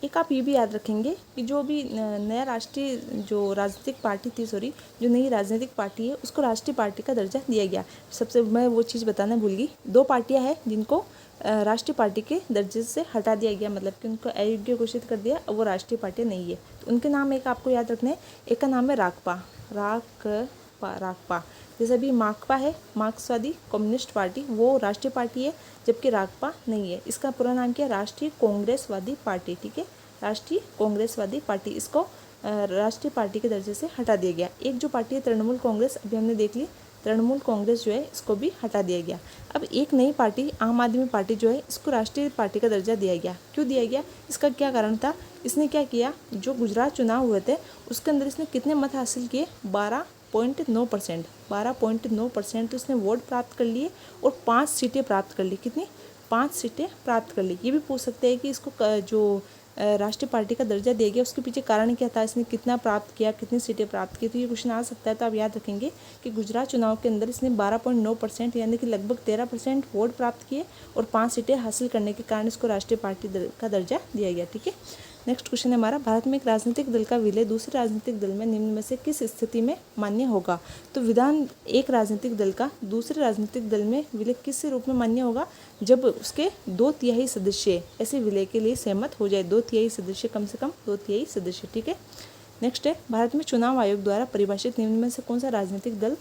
एक आप ये भी याद रखेंगे कि जो भी नया राष्ट्रीय जो राजनीतिक पार्टी थी, जो नई राजनीतिक पार्टी है उसको राष्ट्रीय पार्टी का दर्जा दिया गया। सबसे मैं वो चीज़ बताना भूल गई, 2 पार्टियां हैं जिनको राष्ट्रीय पार्टी के दर्जे से हटा दिया गया, मतलब कि उनको अयोग्य घोषित कर दिया, अब वो राष्ट्रीय पार्टी नहीं है। तो उनके नाम एक आपको याद रखने हैं, एक का नाम है राकपा। जैसे अभी माकपा है, मार्क्सवादी कम्युनिस्ट पार्टी, वो राष्ट्रीय पार्टी है, जबकि राकपा नहीं है। इसका पूरा नाम क्या है, राष्ट्रीय कांग्रेसवादी पार्टी। ठीक है, राष्ट्रीय कांग्रेसवादी पार्टी, इसको राष्ट्रीय पार्टी के दर्जे से हटा दिया गया। एक जो पार्टी है तृणमूल कांग्रेस, अभी हमने देख ली, तृणमूल कांग्रेस जो है इसको भी हटा दिया गया। अब एक नई पार्टी आम आदमी पार्टी जो है इसको राष्ट्रीय पार्टी का दर्जा दिया गया। क्यों दिया गया, इसका क्या कारण था, इसने क्या किया, जो गुजरात चुनाव हुए थे उसके अंदर इसने कितने मत हासिल किए, 12.9%, 12.9% तो इसने वोट प्राप्त कर लिए और 5 सीटें प्राप्त कर ली। कितनी, 5 सीटें प्राप्त कर ली। ये भी पूछ सकते हैं कि इसको जो राष्ट्रीय पार्टी का दर्जा दिया गया, उसके पीछे कारण क्या था, इसने कितना प्राप्त किया, कितनी सीटें प्राप्त की। तो ये क्वेश्चन आ सकता है। तो आप याद रखेंगे कि गुजरात चुनाव के अंदर इसने 12.9% यानी कि लगभग 13% वोट प्राप्त किए और 5 सीटें हासिल करने के कारण इसको राष्ट्रीय पार्टी का दर्जा दिया गया। ठीक है, नेक्स्ट क्वेश्चन है हमारा, भारत में एक राजनीतिक दल का विलय दूसरे राजनीतिक दल में निम्न में से किस स्थिति में मान्य होगा। तो विधान एक राजनीतिक दल का दूसरे राजनीतिक दल में विलय किस रूप में मान्य होगा, जब उसके 2/3 सदस्य ऐसे विलय के लिए सहमत हो जाए। 2/3 सदस्य, कम से कम 2/3 सदस्य। ठीक है, नेक्स्ट है, भारत में चुनाव आयोग द्वारा परिभाषित निम्न में से कौन सा राजनीतिक दल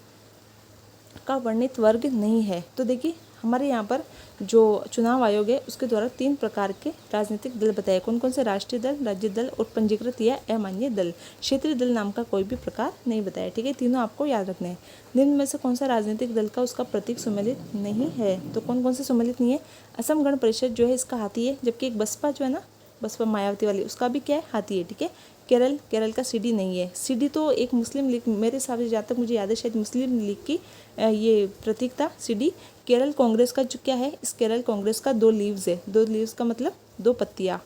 का वर्णित वर्ग नहीं है। तो देखिए हमारे यहाँ पर जो चुनाव आयोग है उसके द्वारा 3 प्रकार के राजनीतिक दल बताए। कौन कौन से, राष्ट्रीय दल, राज्य दल और पंजीकृत या अमान्य दल। क्षेत्रीय दल नाम का कोई भी प्रकार नहीं बताया। ठीक है, तीनों आपको याद रखने हैं। निम्न में से कौन सा राजनीतिक दल का उसका प्रतीक सम्मिलित नहीं है। तो कौन कौन से सम्मिलित नहीं है, असम गण परिषद जो है इसका हाथी है, जबकि एक बसपा जो है ना, बसपा मायावती वाली, उसका भी क्या है, हाथी है। ठीक है, केरल का सीडी नहीं है। सीडी तो एक मुस्लिम लीग, मेरे हिसाब से जहाँ तक मुझे याद है शायद मुस्लिम लीग की ये प्रतीक था सीडी। केरल कांग्रेस का जो क्या है, इस केरल कांग्रेस का 2 लीव्स है। 2 लीव्स का मतलब 2 पत्तियाँ,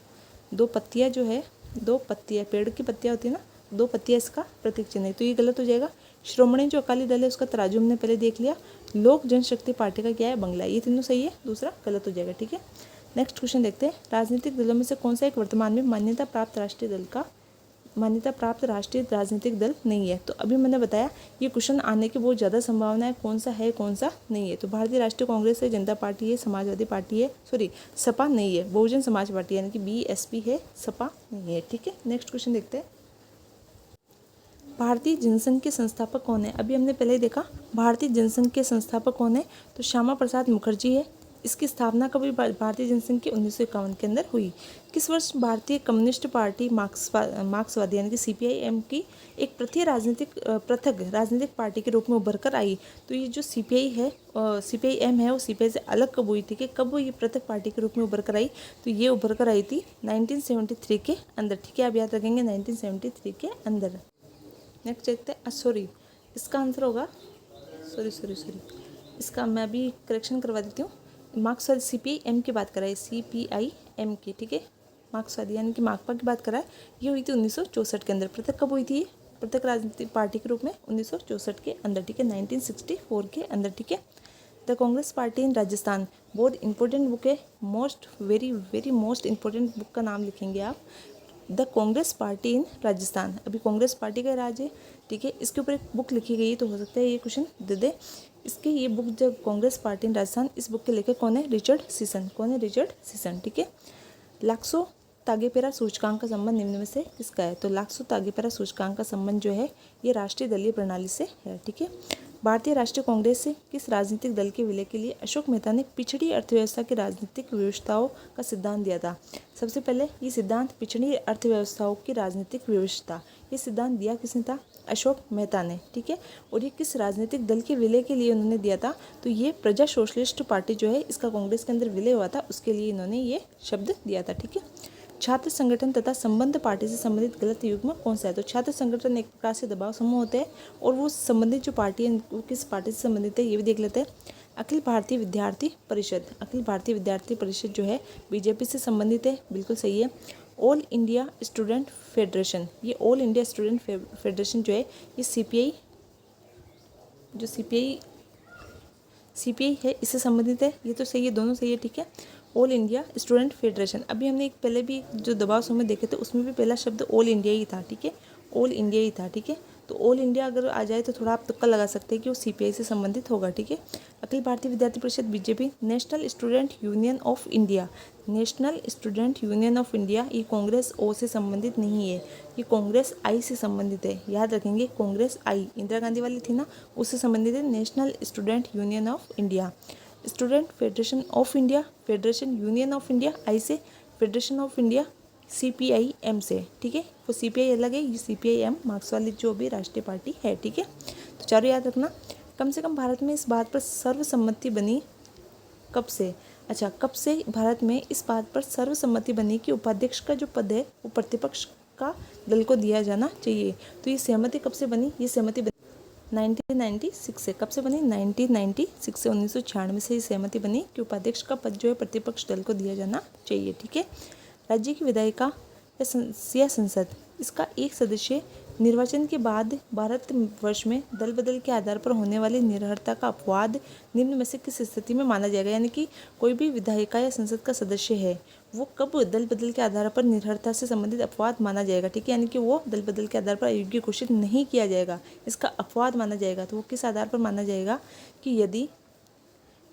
2 पत्तियाँ जो है, 2 पत्तियाँ, पेड़ की पत्तियाँ होती है ना, 2 पत्तियाँ इसका प्रतीक चिन्ह है। तो ये गलत हो जाएगा। श्रोमणी जो अकाली दल है उसका तराजू हमने पहले देख लिया। लोक जनशक्ति पार्टी का क्या है, बंगला। ये तीनों सही है, दूसरा गलत हो जाएगा। ठीक है, नेक्स्ट क्वेश्चन देखते हैं, राजनीतिक दलों में से कौन सा एक वर्तमान में मान्यता प्राप्त राष्ट्रीय राजनीतिक दल नहीं है। तो अभी मैंने बताया ये क्वेश्चन आने की बहुत ज़्यादा संभावना है, कौन सा है कौन सा नहीं है। तो भारतीय राष्ट्रीय कांग्रेस है, जनता पार्टी है, समाजवादी पार्टी है, सपा नहीं है, बहुजन समाज पार्टी यानी कि BSP है, सपा नहीं है। ठीक है, नेक्स्ट क्वेश्चन देखते हैं, भारतीय जनसंघ के संस्थापक कौन है। अभी हमने पहले ही देखा भारतीय जनसंघ के संस्थापक कौन है, तो श्यामा प्रसाद मुखर्जी है। इसकी स्थापना कभी भारतीय जनसंघ की 1951 के अंदर हुई। किस वर्ष भारतीय कम्युनिस्ट पार्टी मार्क्सवादी यानी कि CPIM की एक पृथक राजनीतिक पार्टी के रूप में उभर कर आई। तो ये जो CPIM है वो CPI से अलग कब हुई थी, कि कब वो ये पृथक पार्टी के रूप में उभर कर आई। तो ये उभर कर आई थी 1973 के अंदर। ठीक है, आप याद रखेंगे 1973 के अंदर। नेक्स्ट देखते हैं, इसका आंसर होगा, इसका मैं अभी करेक्शन करवा देती हूँ। मार्क्सवादी CPIM की बात कराए, CPIM की। ठीक है, मार्क्सवादी यानी कि माकपा की बात कराए, ये हुई थी 1964 के अंदर। पृथक कब हुई थी, पृथक राजनीतिक पार्टी के रूप में 1964 के अंदर। ठीक है, 1964 के अंदर। ठीक है, द कांग्रेस पार्टी इन राजस्थान, बहुत इंपॉर्टेंट बुक है, वेरी मोस्ट इंपॉर्टेंट बुक का नाम लिखेंगे आप, द कांग्रेस पार्टी इन राजस्थान। अभी कांग्रेस पार्टी का राज है। ठीक है, इसके ऊपर एक बुक लिखी गई है, तो हो सकता है ये क्वेश्चन दे दे। इसकी ये बुक जब कांग्रेस पार्टी इन राजस्थान, इस बुक के लेखक कौन है, रिचर्ड सीसन। ठीक है, लाक्सो तागेपेरा सूचकांक का संबंध निम्न में से किसका है। तो लाक्सो तागेपेरा सूचकांक का संबंध जो है ये राष्ट्रीय दलीय प्रणाली से है। ठीक है, भारतीय राष्ट्रीय कांग्रेस से किस राजनीतिक दल के विलय के लिए अशोक मेहता ने पिछड़ी अर्थव्यवस्था की राजनीतिक व्यवस्थाओं का सिद्धांत दिया था। सबसे पहले ये सिद्धांत पिछड़ी अर्थव्यवस्थाओं की राजनीतिक व्यवस्था, ये सिद्धांत दिया किसने था, अशोक मेहता ने। ठीक है, और ये किस राजनीतिक दल के विलय के लिए उन्होंने दिया था, तो ये प्रजा सोशलिस्ट पार्टी जो है इसका कांग्रेस के अंदर विलय हुआ था, उसके लिए इन्होंने ये शब्द दिया था। ठीक है, छात्र संगठन तथा संबंध पार्टी से संबंधित गलत युग्म कौन सा है। तो छात्र संगठन एक प्रकार से दबाव समूह होते हैं, और वो संबंधित जो पार्टी है वो किस पार्टी से संबंधित है ये भी देख लेते हैं। अखिल भारतीय विद्यार्थी परिषद जो है BJP से संबंधित है, बिल्कुल सही है। ऑल इंडिया स्टूडेंट फेडरेशन, ये ऑल इंडिया स्टूडेंट फेडरेशन जो है ये CPI है, इससे संबंधित है, ये तो सही है, दोनों सही है। ठीक है, ऑल इंडिया स्टूडेंट फेडरेशन। अभी हमने एक पहले भी जो दबाव समूह देखे थे उसमें भी पहला शब्द ऑल इंडिया ही था। ठीक है, ऑल इंडिया ही था। ठीक है, तो ऑल इंडिया अगर आ जाए तो थोड़ा आप तुक्का लगा सकते हैं कि वो CPI से संबंधित होगा। ठीक है, अखिल भारतीय विद्यार्थी परिषद BJP, national student union of India ये कांग्रेस O से संबंधित नहीं है, ये कांग्रेस I से संबंधित है। याद रखेंगे, कांग्रेस I इंदिरा गांधी वाली थी ना, उससे संबंधित है national student union of India. Student federation union of India I से, फेडरेशन ऑफ इंडिया CPIM से। ठीक है, वो CPI अलग है, ये CPIM मार्क्सवादी जो भी राष्ट्रीय पार्टी है। ठीक है, तो चारों याद रखना। कम से कम भारत में इस बात पर सर्वसम्मति बनी कब से। अच्छा, कब से भारत में इस बात पर सर्वसम्मति बनी कि उपाध्यक्ष का जो पद है वो प्रतिपक्ष का दल को दिया जाना चाहिए। तो ये सहमति कब से बनी, ये सहमति 1996 से। कब से बनी, 1996 से, 1996 से ये सहमति बनी कि उपाध्यक्ष का पद जो है प्रतिपक्ष दल को दिया जाना चाहिए। ठीक है, राज्य की विधायिका या संसद, इसका एक सदस्य निर्वाचन के बाद भारतवर्ष में दल बदल के आधार पर होने वाली निरर्हता का अपवाद निम्न में से किस स्थिति में माना जाएगा। यानी कि कोई भी विधायिका या संसद का सदस्य है, वो कब दल बदल के आधार पर निरर्हता से संबंधित अपवाद माना जाएगा। ठीक है, यानी कि वो दल बदल के आधार पर अयोग्य घोषित नहीं किया जाएगा, इसका अपवाद माना जाएगा। तो वो किस आधार पर माना जाएगा कि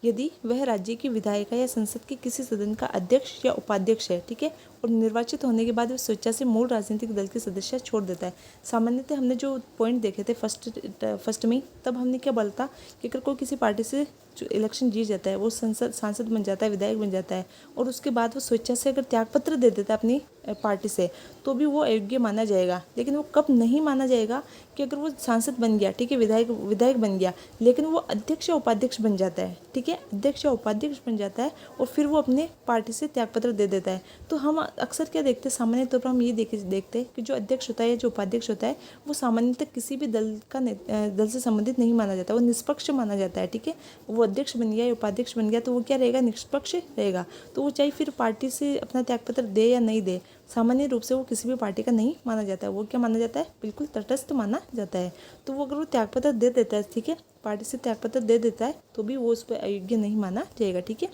यदि वह राज्य की विधायिका या संसद के किसी सदन का अध्यक्ष या उपाध्यक्ष है, ठीक है, और निर्वाचित होने के बाद वह स्वेच्छा से मूल राजनीतिक दल की सदस्य छोड़ देता है। सामान्यतः हमने जो पॉइंट देखे थे फर्स्ट में, तब हमने क्या बोला था कि अगर कोई किसी पार्टी से जो इलेक्शन जीत जाता है, वो सांसद बन जाता है, विधायक बन जाता है, और उसके बाद वो स्वेच्छा से अगर त्यागपत्र दे देता है अपनी पार्टी से, तो भी वो अयोग्य माना जाएगा। लेकिन वो कब नहीं माना जाएगा कि अगर वो सांसद बन गया, ठीक है, विधायक बन गया, लेकिन वो अध्यक्ष या उपाध्यक्ष बन जाता है, ठीक है, अध्यक्ष या उपाध्यक्ष बन जाता है और फिर वो अपने पार्टी से त्यागपत्र दे देता है। तो हम अक्सर क्या देखते हैं, सामान्य तौर पर हम ये देखते हैं कि जो अध्यक्ष होता है या जो उपाध्यक्ष होता है, वो सामान्यतः किसी भी दल से संबंधित नहीं माना जाता, वो निष्पक्ष माना जाता है। ठीक है, वो अध्यक्ष बन गया या उपाध्यक्ष बन गया तो वो क्या रहेगा, निष्पक्ष रहेगा। तो वो चाहे फिर पार्टी से अपना त्यागपत्र दे या नहीं दे, सामान्य रूप से वो किसी भी पार्टी का नहीं माना जाता है। वो क्या माना जाता है, बिल्कुल तटस्थ माना जाता है। तो वो अगर वो त्यागपत्र दे देता है, ठीक है, पार्टी से त्यागपत्र दे देता है, तो भी वो उस पर अयोग्य नहीं माना जाएगा। ठीक है,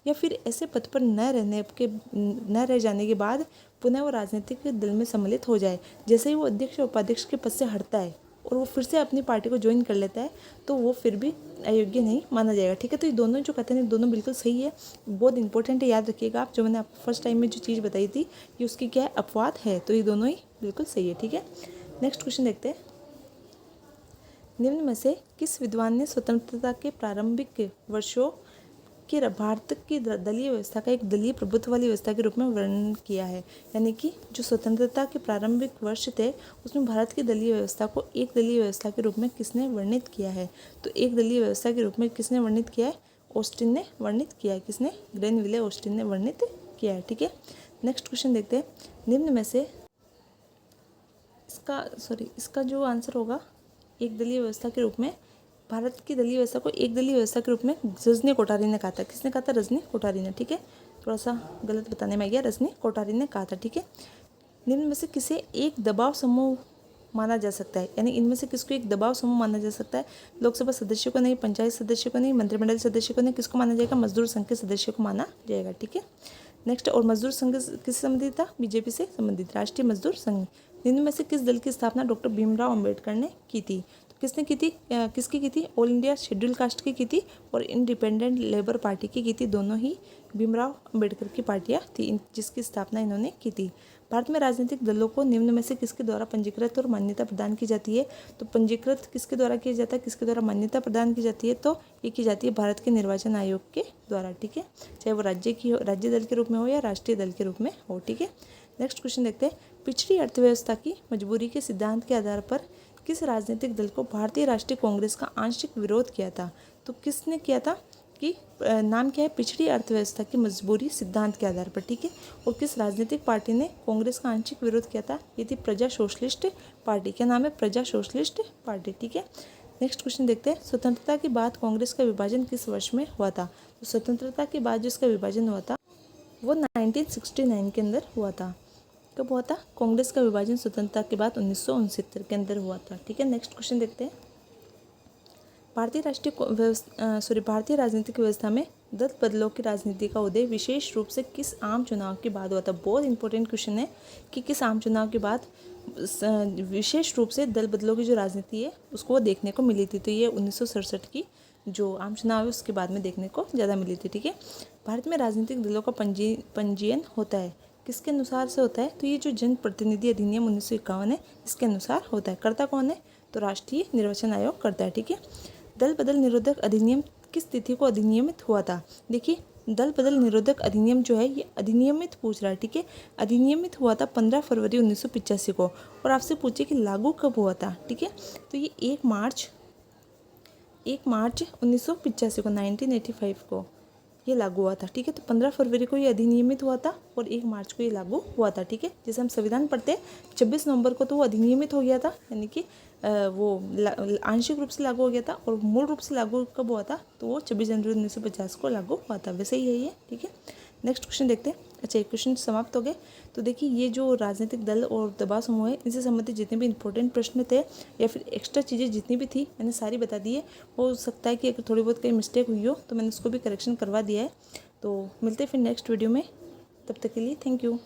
या फिर ऐसे पद पर न रह जाने के बाद पुनः वो राजनीतिक दल में सम्मिलित हो जाए। जैसे ही वो अध्यक्ष और उपाध्यक्ष के पद से हटता है और वो फिर से अपनी पार्टी को ज्वाइन कर लेता है, तो वो फिर भी अयोग्य नहीं माना जाएगा। ठीक है, तो ये दोनों जो कथन है दोनों बिल्कुल सही है, बहुत इंपॉर्टेंट है, याद रखिएगा आप। जो मैंने आपको फर्स्ट टाइम में जो चीज़ बताई थी कि उसकी क्या है, अपवाद है, तो ये दोनों ही बिल्कुल सही है। ठीक है, नेक्स्ट क्वेश्चन देखते हैं। निम्न में से किस विद्वान ने स्वतंत्रता के प्रारंभिक वर्षों कि भारत की दलीय व्यवस्था का एक दलीय प्रभुत्व वाली व्यवस्था के रूप में वर्णन किया है। यानी कि जो स्वतंत्रता के प्रारंभिक वर्ष थे, उसमें भारत की दलीय व्यवस्था को एक दलीय व्यवस्था के रूप में किसने वर्णित किया है। तो एक दलीय व्यवस्था के रूप में किसने वर्णित किया है, ऑस्टिन ने वर्णित किया है। किसने, ग्रेनविले ऑस्टिन ने वर्णित किया है। ठीक है, नेक्स्ट क्वेश्चन देखते हैं। निम्न में से इसका जो आंसर होगा, एक दलीय व्यवस्था के रूप में, भारत की दलीय व्यवस्था को एक दलीय व्यवस्था के रूप में रजनी कोठारी ने कहा था। किसने कहा था, रजनी कोठारी ने। ठीक है, थोड़ा सा गलत बताने में आ गया, रजनी कोठारी ने कहा था। ठीक है, निम्न में से किसे एक दबाव समूह माना जा सकता है। यानी इनमें से किसको एक दबाव समूह माना जा सकता है, लोकसभा सदस्य को नहीं, पंचायत सदस्य को नहीं, मंत्रिमंडल सदस्य को नहीं, किसको माना जाएगा, मजदूर संघ के सदस्य को माना जाएगा। ठीक है, नेक्स्ट, और मजदूर संघ किससे संबंधित था, बीजेपी से संबंधित, राष्ट्रीय मजदूर संघ। निम्न में से किस दल की स्थापना डॉक्टर भीमराव अम्बेडकर ने की थी। तो किसने की थी, किसकी की थी, ऑल इंडिया शेड्यूल कास्ट की थी और इंडिपेंडेंट लेबर पार्टी की थी। दोनों ही भीमराव अम्बेडकर की पार्टियां थी जिसकी स्थापना इन्होंने की थी। भारत में राजनीतिक दलों को निम्न में से किसके द्वारा पंजीकृत और मान्यता प्रदान की जाती है। तो पंजीकृत किसके द्वारा किया जाता है, किसके द्वारा मान्यता प्रदान की जाती है, तो ये की जाती है भारत के निर्वाचन आयोग के द्वारा। ठीक है, चाहे वो राज्य दल के रूप में हो या राष्ट्रीय दल के रूप में हो। ठीक है, नेक्स्ट क्वेश्चन देखते हैं। पिछड़ी अर्थव्यवस्था की मजबूरी के सिद्धांत के आधार पर किस राजनीतिक दल को भारतीय राष्ट्रीय कांग्रेस का आंशिक विरोध किया था। तो किसने किया था, कि नाम क्या है, पिछड़ी अर्थव्यवस्था की मजबूरी सिद्धांत के आधार पर। ठीक है, और किस राजनीतिक पार्टी ने कांग्रेस का आंशिक विरोध किया था, ये थी प्रजा सोशलिस्ट पार्टी। क्या नाम है, प्रजा सोशलिस्ट पार्टी। ठीक है, नेक्स्ट क्वेश्चन देखते हैं। स्वतंत्रता के बाद कांग्रेस का विभाजन किस वर्ष में हुआ था। तो स्वतंत्रता के बाद जिसका विभाजन हुआ था वो 1969 के अंदर हुआ था। कब हुआ था, कांग्रेस का विभाजन स्वतंत्रता के बाद 1969 के अंदर हुआ था। ठीक है, नेक्स्ट क्वेश्चन देखते हैं। भारतीय राजनीतिक व्यवस्था में दल बदलों की राजनीति का उदय विशेष रूप से किस आम चुनाव के बाद हुआ था। बहुत इंपॉर्टेंट क्वेश्चन है कि किस आम चुनाव के बाद विशेष रूप से दल बदलों की जो राजनीति है उसको देखने को मिली थी। तो ये 1967 की जो आम चुनाव है उसके बाद में देखने को ज़्यादा मिली थी। ठीक है, भारत में राजनीतिक दलों का पंजीयन होता है, किसके अनुसार से होता है, तो ये जो जन प्रतिनिधि अधिनियम 1951 है इसके अनुसार होता है। करता कौन है, तो राष्ट्रीय निर्वाचन आयोग करता है। ठीक है, दल बदल निरोधक अधिनियम किस तिथि को अधिनियमित हुआ था। देखिए, दल बदल निरोधक अधिनियम जो है ये अधिनियमित पूछ रहा है। ठीक है, अधिनियमित हुआ था 15 फरवरी 1985 को। और आपसे पूछे कि लागू कब हुआ था। ठीक है, तो ये 1 मार्च 1985 को, 1985 को ये लागू हुआ था। ठीक है, तो 15 फरवरी को ये अधिनियमित हुआ था और 1 मार्च को ये लागू हुआ था। ठीक है, जैसे हम संविधान पढ़ते हैं 26 नवंबर को तो वो अधिनियमित हो गया था, यानी कि वो आंशिक रूप से लागू हो गया था। और मूल रूप से लागू कब हुआ था, तो वो 26 जनवरी 1950 को लागू हुआ था। वैसे ही है ये। ठीक है, नेक्स्ट क्वेश्चन देखते हैं। अच्छा, एक क्वेश्चन समाप्त हो गए। तो देखिए, ये जो राजनीतिक दल और दबाव समूह है, इनसे संबंधित जितने भी इंपॉर्टेंट प्रश्न थे या फिर एक्स्ट्रा चीज़ें जितनी भी थी, मैंने सारी बता दी है। हो सकता है कि अगर थोड़ी बहुत कहीं मिस्टेक हुई हो तो मैंने उसको भी करेक्शन करवा दिया है। तो मिलते हैं फिर नेक्स्ट वीडियो में, तब तक के लिए थैंक यू।